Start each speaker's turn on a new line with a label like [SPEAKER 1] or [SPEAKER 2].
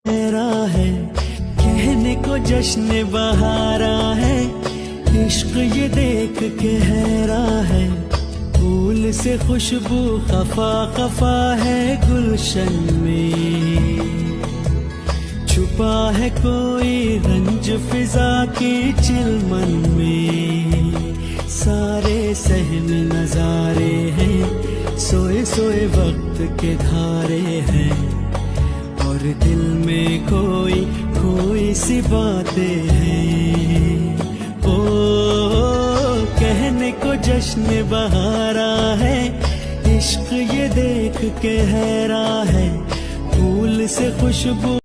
[SPEAKER 1] मेरा है कहने को जश्न बहारा है, इश्क ये देख के हैरा है। फूल से खुशबू खफा खफा है गुलशन में, छुपा है कोई रंज फिजा की चिलमन में। सारे सहम नजारे हैं, सोए सोए वक्त के धारे हैं, और दिल में कोई कोई सी बातें हैं। ओ कहने को जश्न बहारा है, इश्क ये देख के हैरा है। फूल से खुशबू